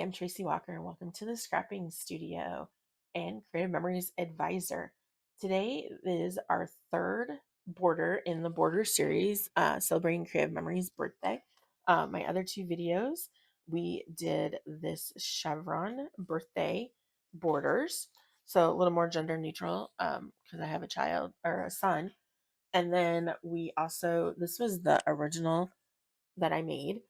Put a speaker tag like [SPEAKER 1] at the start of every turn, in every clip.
[SPEAKER 1] I'm Tracy Walker, and welcome to the Scrapping Studio and Creative Memories Advisor. Today is our third border in the border series, celebrating Creative Memories' birthday. My other two videos, we did this chevron birthday borders, so a little more gender neutral because I have a child or a son. And then we also, this was the original that I made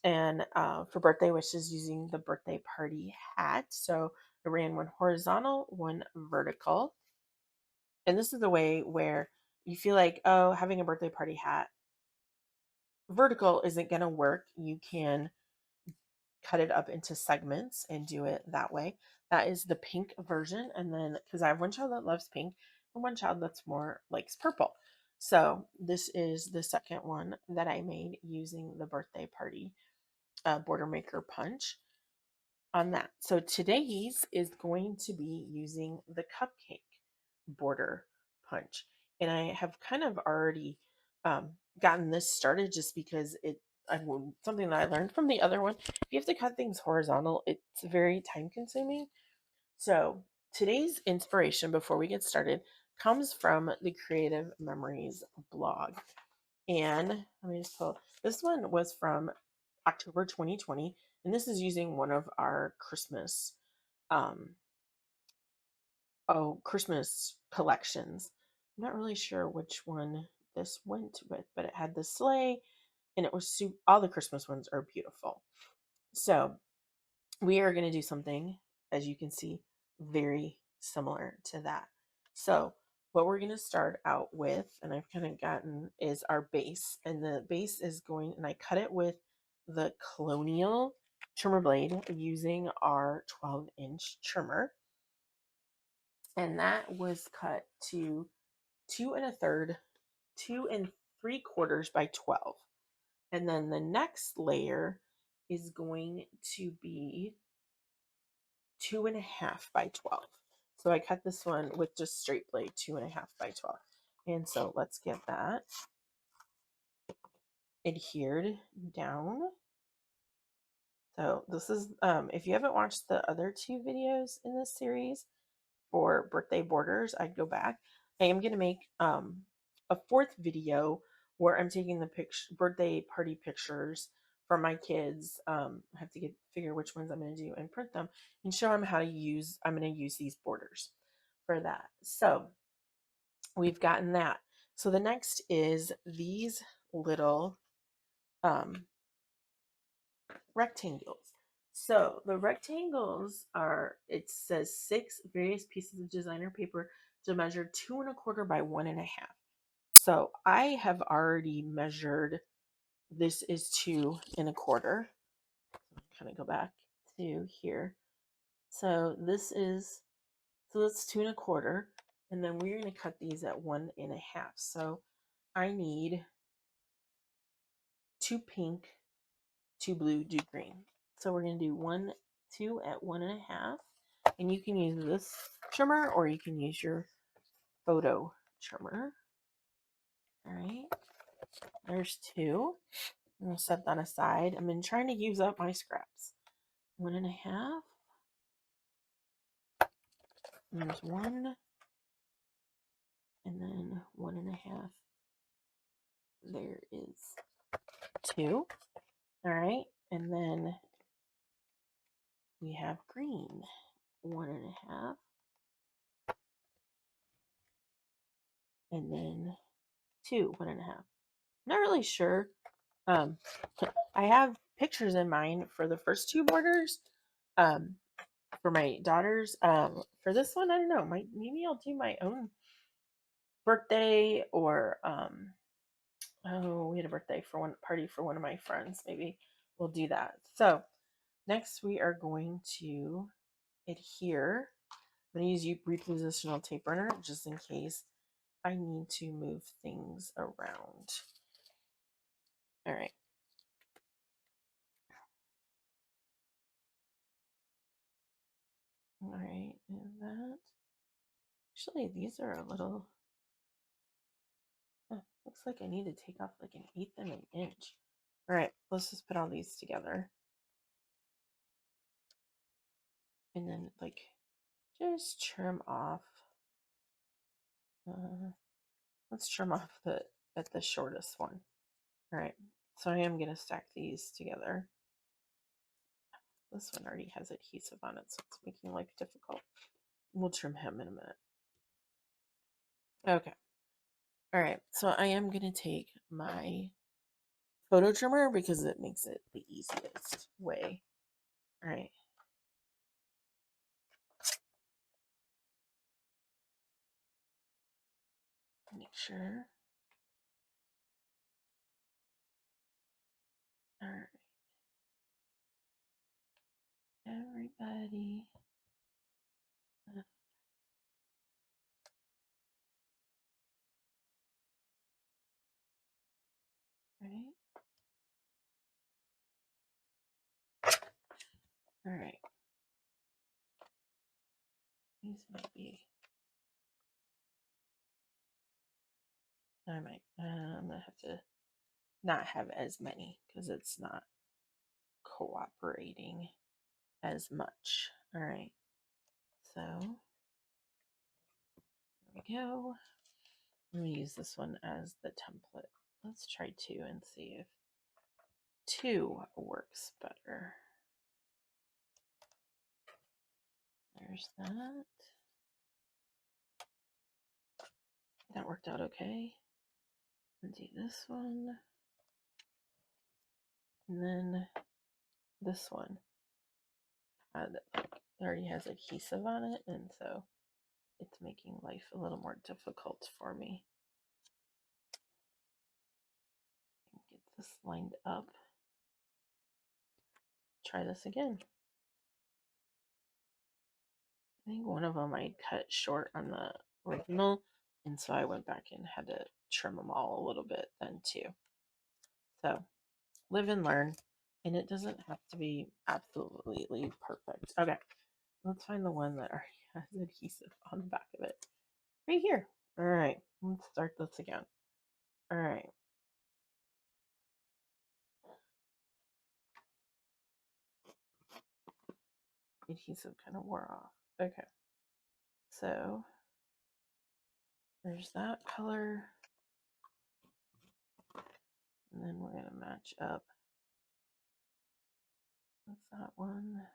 [SPEAKER 1] and for birthday wishes using the birthday party hat. So I ran one horizontal, one vertical. And this is the way where you feel like, oh, having a birthday party hat vertical isn't going to work. You can cut it up into segments and do it that way. That is the pink version. And then, because I have one child that loves pink and one child that's more likes purple. So this is the second one that I made using the birthday party border maker punch on that. So today's is going to be using the Cupcake border punch. And I have kind of already gotten this started just because something that I learned from the other one. If you have to cut things horizontal, it's very time consuming. So today's inspiration before we get started comes from the Creative Memories blog. And let me just pull, this one was from October 2020, and this is using one of our um, Christmas collections. I'm not really sure which one this went with, but it had the sleigh, and it was all the Christmas ones are beautiful. So we are going to do something, as you can see, very similar to that. So what we're going to start out with, and I've kind of gotten, is our base. And the base is going, and I cut it with the Colonial trimmer blade using our 12-inch trimmer. And that was cut to 2 1/3, 2 3/4 by 12. And then the next layer is going to be 2 1/2 by 12. So I cut this one with just straight blade, 2 1/2 by 12. And so let's get that adhered down. So this is, if you haven't watched the other two videos in this series for birthday borders, I'd go back. I am going to make a fourth video where I'm taking the birthday party pictures for my kids. I have to figure which ones I'm going to do and print them and show them how to use. I'm going to use these borders for that. So we've gotten that. So the next is these little rectangles. So the rectangles are, it says 6 various pieces of designer paper to measure 2 1/4 by 1 1/2. So I have already measured, this is 2 1/4. Kind of go back to here. So this is, so that's 2 1/4. And then we're going to cut these at 1 1/2. So I need 2 pink, 2 blue, 2 green. So we're going to do 2 at 1 1/2. And you can use this trimmer or you can use your photo trimmer. All right, there's 2. I'm going to set that aside. I've been trying to use up my scraps. 1 1/2. There's 1. And then 1 1/2. There is 2. All right. And then we have green. 1 1/2. And then 2, 1 1/2. Not really sure. I have pictures in mind for the first 2 borders. For my daughters. For this one, I don't know. Maybe I'll do my own birthday or oh, we had a birthday for one party for one of my friends. Maybe we'll do that. So next we are going to adhere. I'm going to use repositional tape runner just in case I need to move things around. All right. All right, and that, actually these are a little, looks like I need to take off like 1/8 of an inch. All right, let's just put all these together. and then like just trim off. Let's trim off the shortest one. All right, so I am gonna stack these together. This one already has adhesive on it, so it's making life difficult. We'll trim him in a minute. Okay. All right, so I am gonna take my photo trimmer because it makes it the easiest way. All right. Make sure. All right. Everybody. Right. All right. These might be. I'm gonna have to not have as many because it's not cooperating as much. All right. So there we go. I'm gonna use this one as the template. Let's try 2 and see if 2 works better. There's that. That worked out okay. Let's do this one. And then this one it already has adhesive on it, and so it's making life a little more difficult for me. Get this lined up. Try this again. I think one of them I cut short on the original, and so I went back and had to trim them all a little bit then too. So live and learn, and it doesn't have to be absolutely perfect. Okay, let's find the one that already has adhesive on the back of it. Right here. All right, let's start this again. All right. Adhesive kind of wore off. Okay. So there's that color. And then we're going to match up with that one.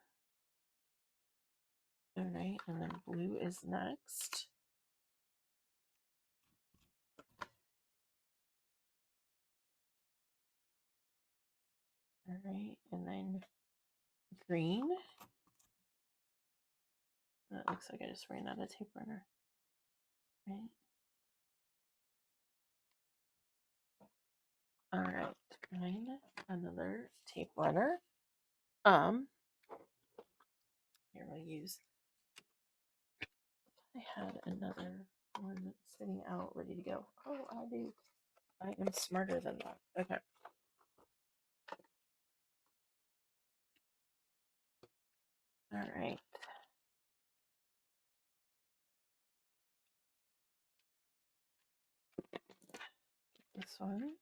[SPEAKER 1] All right. And then blue is next. All right. And then green. That looks like I just ran out of tape runner. Right. All right. Find another tape runner. Here we'll use. I had another one sitting out ready to go. Oh, I do. I am smarter than that. Okay. All right. This one.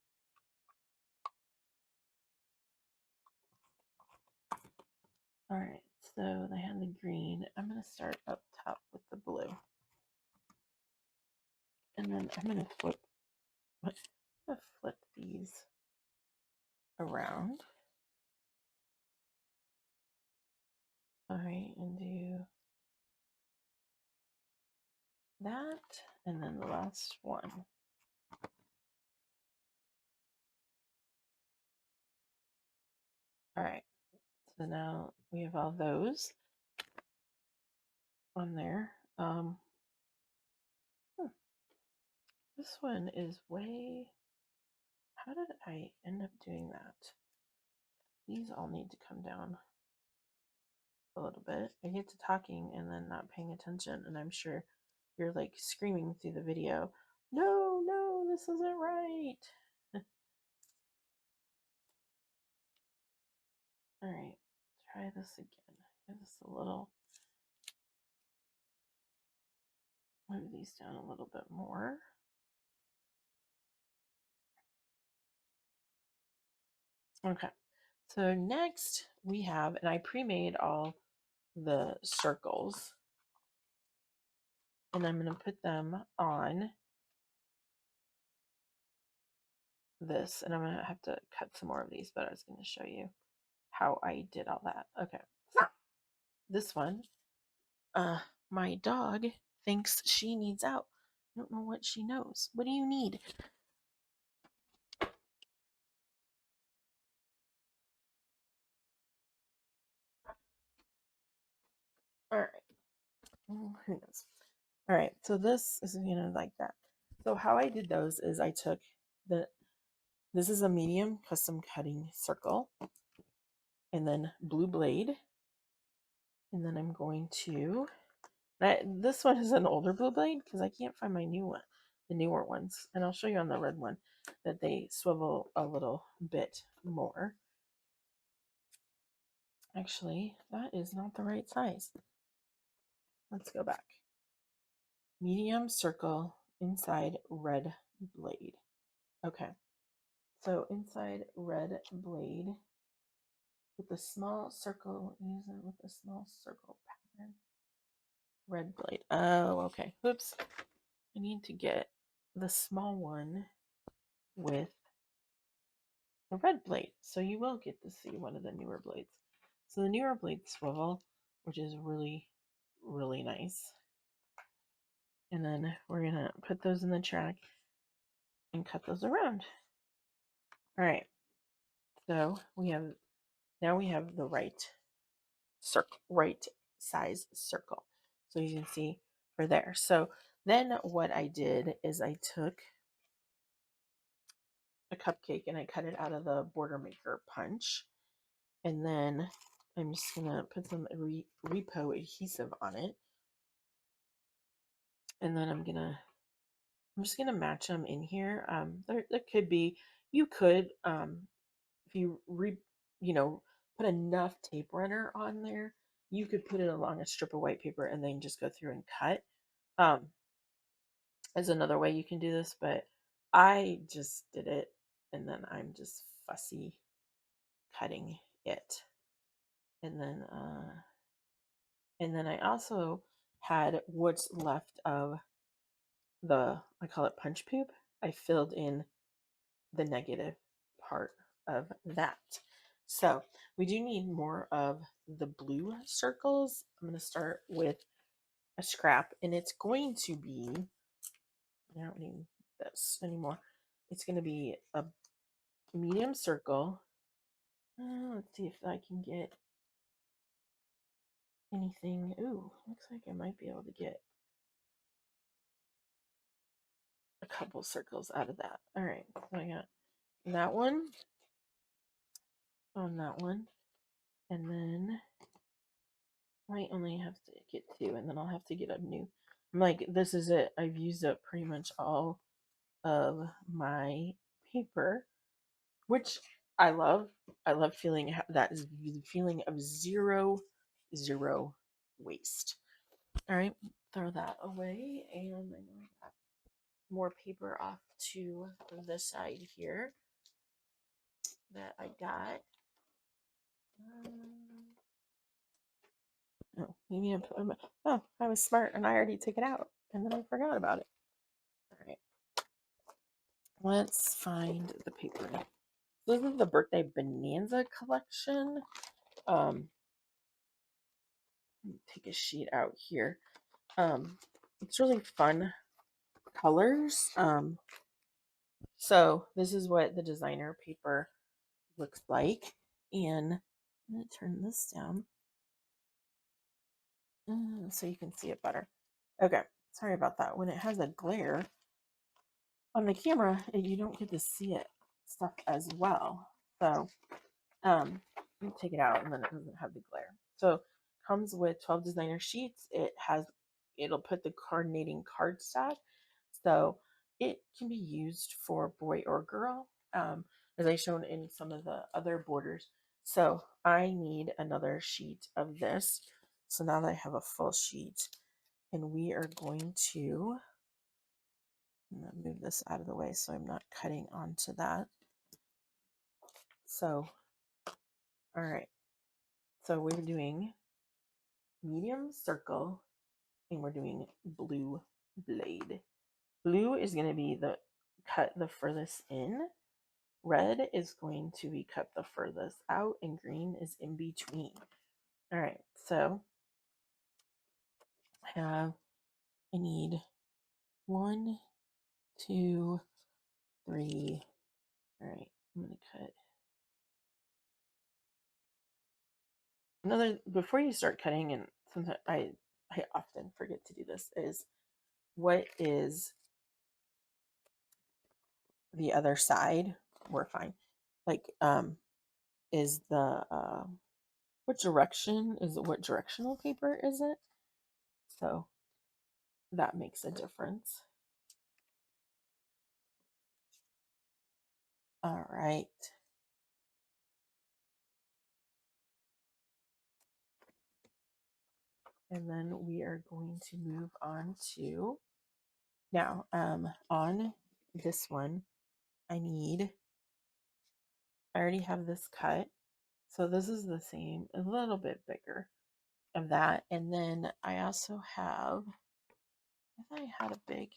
[SPEAKER 1] All right. So they had the green. I'm going to start up top with the blue. And then I'm going to flip these around. All right. And do that. And then the last one. All right. So now we have all those on there. This one is way. How did I end up doing that? These all need to come down a little bit. I get to talking and then not paying attention, and I'm sure you're like screaming through the video, no, no, this isn't right. All right, try this again. Give this a little, move these down a little bit more. Okay, so next we have, and I pre-made all the circles, and I'm going to put them on this, and I'm going to have to cut some more of these, but I was going to show you how I did all that. Okay, so this one, my dog thinks she needs out. I don't know what she knows. What do you need? All right. Who knows? All right. So this is like that. So how I did those is I took this is a medium custom cutting circle, and then blue blade, and then I'm going to. This one is an older blue blade because I can't find my new one, the newer ones, and I'll show you on the red one that they swivel a little bit more. Actually, that is not the right size. Let's go back. Medium circle inside red blade. Okay, so inside red blade with the small circle, use it with a small circle pattern. Red blade. Oh, okay. Oops. I need to get the small one with the red blade. So you will get to see one of the newer blades. So the newer blades swivel, which is really, really nice. And then we're going to put those in the track and cut those around. All right. So now we have the right circle, right size circle. So you can see for there. So then what I did is I took a cupcake and I cut it out of the border maker punch. And then I'm just going to put some Repo adhesive on it. And then I'm just going to match them in here. There could be, you could, if you put enough tape runner on there, you could put it along a strip of white paper and then just go through and cut. As another way you can do this, but I just did it and then I'm just fussy cutting it. And then I also had what's left of I call it punch poop. I filled in the negative part of that. So we do need more of the blue circles. I'm going to start with a scrap, and it's going to be, I don't need this anymore. It's going to be a medium circle. Let's see if I can get anything. Ooh, looks like I might be able to get a couple circles out of that. All right, so I got that one on that one, and then I might only have to get two, and then I'll have to get a new. I'm like, this is it. I've used up pretty much all of my paper, which I love. I love feeling that is the feeling of zero waste. All right, throw that away, and I know I got more paper off to the side here that I got. Oh, maybe I was smart and I already took it out, and then I forgot about it. All right, let's find the paper. This is the birthday Bonanza collection. Um, take a sheet out here. It's really fun colors. So this is what the designer paper looks like, and I'm gonna turn this down so you can see it better. Okay, sorry about that. When it has a glare on the camera, you don't get to see it stuff as well. So let me take it out, and then it doesn't have the glare. So comes with 12 designer sheets. It'll put the coordinating cardstock, so it can be used for boy or girl, as I shown in some of the other borders. So I need another sheet of this. So now that I have a full sheet, and we are going to, I'm going to move this out of the way so I'm not cutting onto that. So, all right. So we're doing medium circle, and we're doing blue blade. Blue is going to be the cut the furthest in. Red is going to be cut the furthest out, and green is in between. All right, so I need 1, 2, 3. All right, I'm going to cut another. Before you start cutting, and sometimes I often forget to do this, is what is the other side? We're fine. Like, is the what direction is it? What directional paper is it? So that makes a difference. All right. And then we are going to move on to now on this one I already have this cut, so this is the same, a little bit bigger of that. And then I also have, I thought I had a big,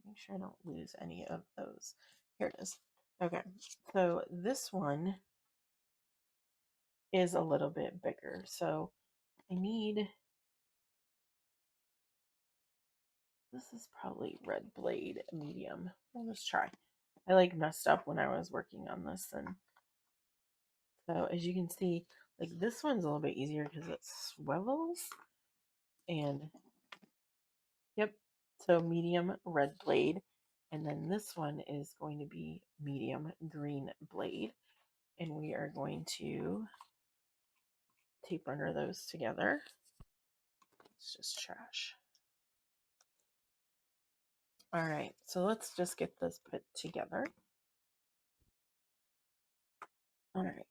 [SPEAKER 1] make sure I don't lose any of those. Here it is. Okay, so this one is a little bit bigger, so I need, this is probably red blade medium. We'll just try. I like messed up when I was working on this, and so as you can see, like this one's a little bit easier because it swivels. And yep, so medium red blade. And then this one is going to be medium green blade. And we are going to tape runner those together. It's just trash. All right, so let's just get this put together. All right.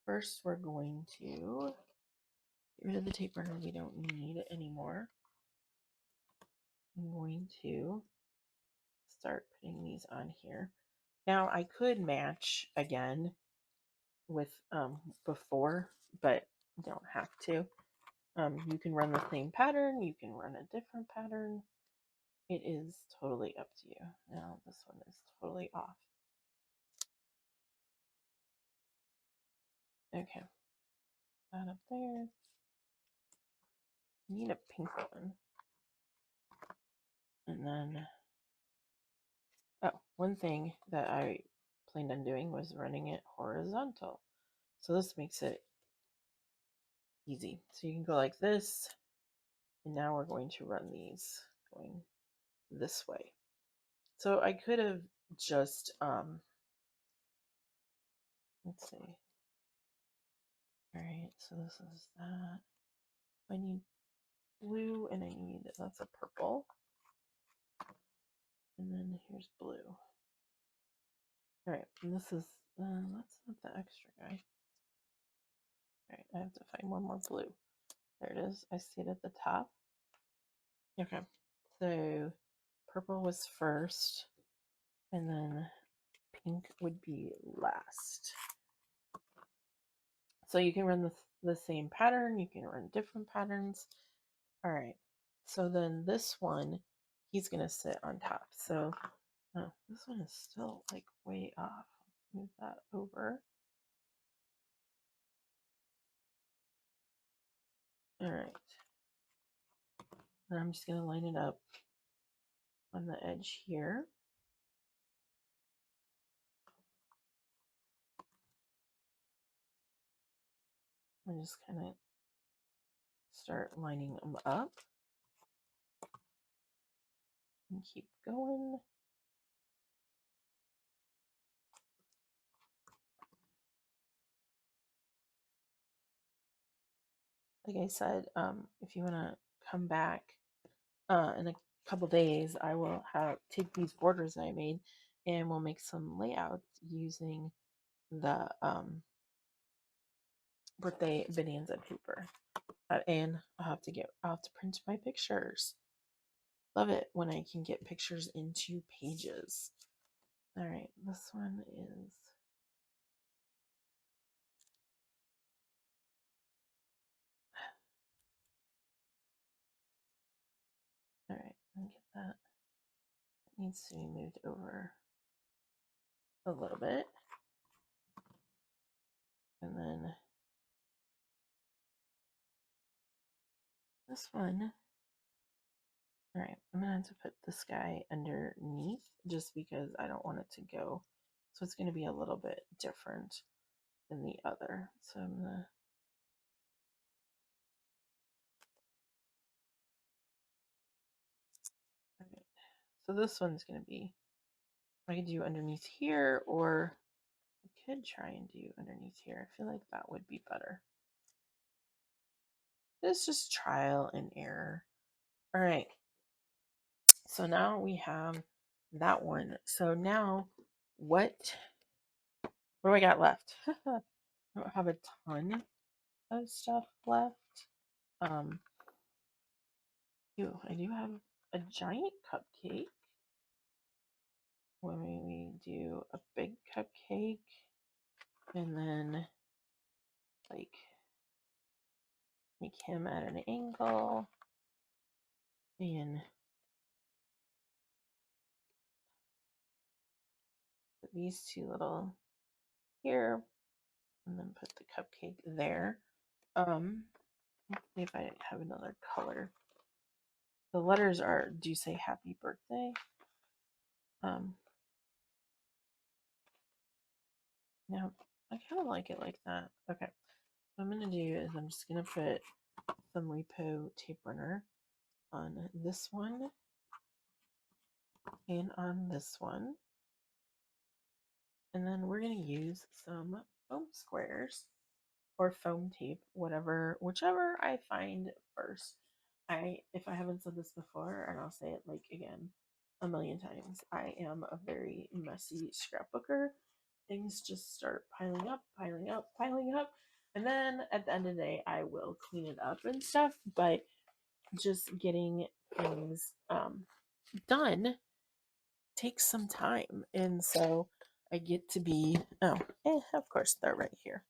[SPEAKER 1] First, we're going to get rid of the tape runner we don't need anymore. I'm going to start putting these on here. Now I could match again with before, but don't have to. You can run the same pattern, you can run a different pattern. It is totally up to you. Now this one is totally off. Okay, that up there. I need a pink one. And then, oh, one thing that I planned on doing was running it horizontal. So this makes it easy. So you can go like this, and now we're going to run these going this way. So I could have just, let's see. All right, so this is that. I need blue, and I need, that's a purple. And then here's blue. All right, and this is, that's not the extra guy. All right, I have to find one more blue. There it is. I see it at the top. Okay, so purple was first, and then pink would be last. So you can run the same pattern, you can run different patterns. All right, so then this one, he's going to sit on top. So this one is still like way off. Move that over. All right. And I'm just going to line it up on the edge here. And just kind of start lining them up. And keep going. Like I said, if you want to come back in a couple days, I will take these borders that I made, and we'll make some layouts using the birthday Bonanza paper. And I'll have to print my pictures. Love it when I can get pictures into pages. All right, this one is And get that. It needs to be moved over a little bit. And then this one. All right, I'm gonna have to put this guy underneath just because I don't want it to go. So it's gonna be a little bit different than the other. So I'm gonna. All right. So this one's gonna be. I could do underneath here, or I could try and do underneath here. I feel like that would be better. It's just trial and error. All right. So now we have that one. So now what do I got left? I don't have a ton of stuff left. Um, I do have a giant cupcake. When we do a big cupcake, and then like make him at an angle, and put these two little here, and then put the cupcake there. Let's see if I have another color. The letters do say happy birthday. Now I kind of like it like that. Okay, what I'm gonna do is I'm just gonna put some Repo tape runner on this one and on this one. And then we're going to use some foam squares or foam tape, whichever I find first. If I haven't said this before, and I'll say it like again a million times, I am a very messy scrapbooker. Things just start piling up, piling up, piling up. And then at the end of the day, I will clean it up and stuff. But just getting things done takes some time. And so I get to be, of course, they're right here.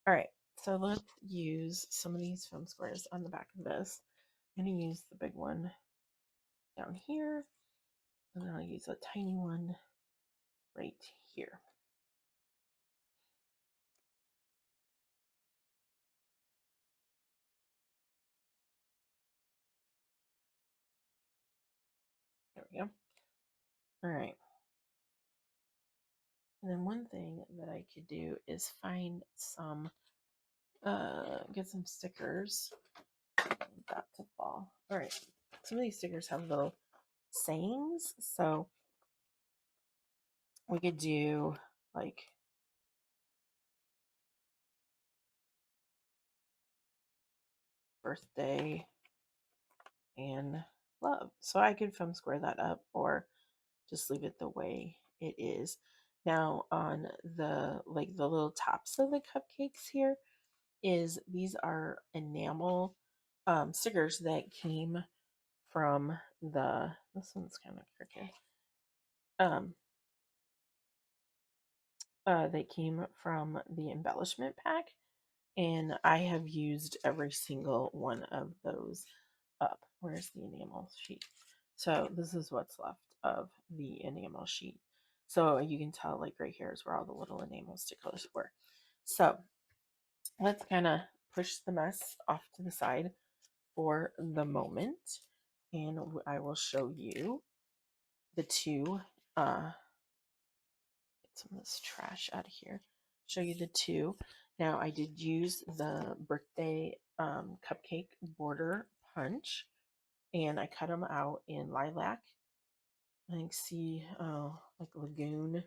[SPEAKER 1] All right, so let's use some of these foam squares on the back of this. I'm going to use the big one down here, and then I'll use a tiny one right here. There we go. All right. And then one thing that I could do is find some, get some stickers. That to fall. All right. Some of these stickers have little sayings, so we could do like birthday and love. So I could foam square that up or just leave it the way it is. Now on the the little tops of the cupcakes here these are enamel stickers that came from this one's kind of crooked. They came from the embellishment pack, and I have used every single one of those up. Where's the enamel sheet? So this is what's left of the enamel sheet. So you can tell like right here is where all the little enamel stickers were. So let's kind of push the mess off to the side for the moment. And I will show you the two, get some of this trash out of here. Show you the two. Now I did use the birthday cupcake border punch, and I cut them out in lilac. I think see like lagoon,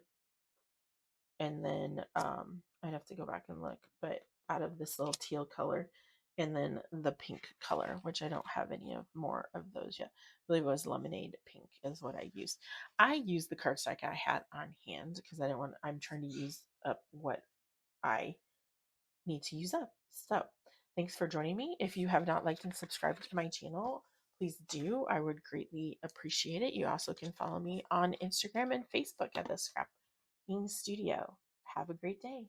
[SPEAKER 1] and then I'd have to go back and look, but out of this little teal color, and then the pink color, which I don't have any of more of those yet. I believe it was lemonade pink is what I used. I used the cardstock I had on hand because I'm trying to use up what I need to use up. So thanks for joining me. If you have not liked and subscribed to my channel, please do. I would greatly appreciate it. You also can follow me on Instagram and Facebook at the Scrapping Studio. Have a great day.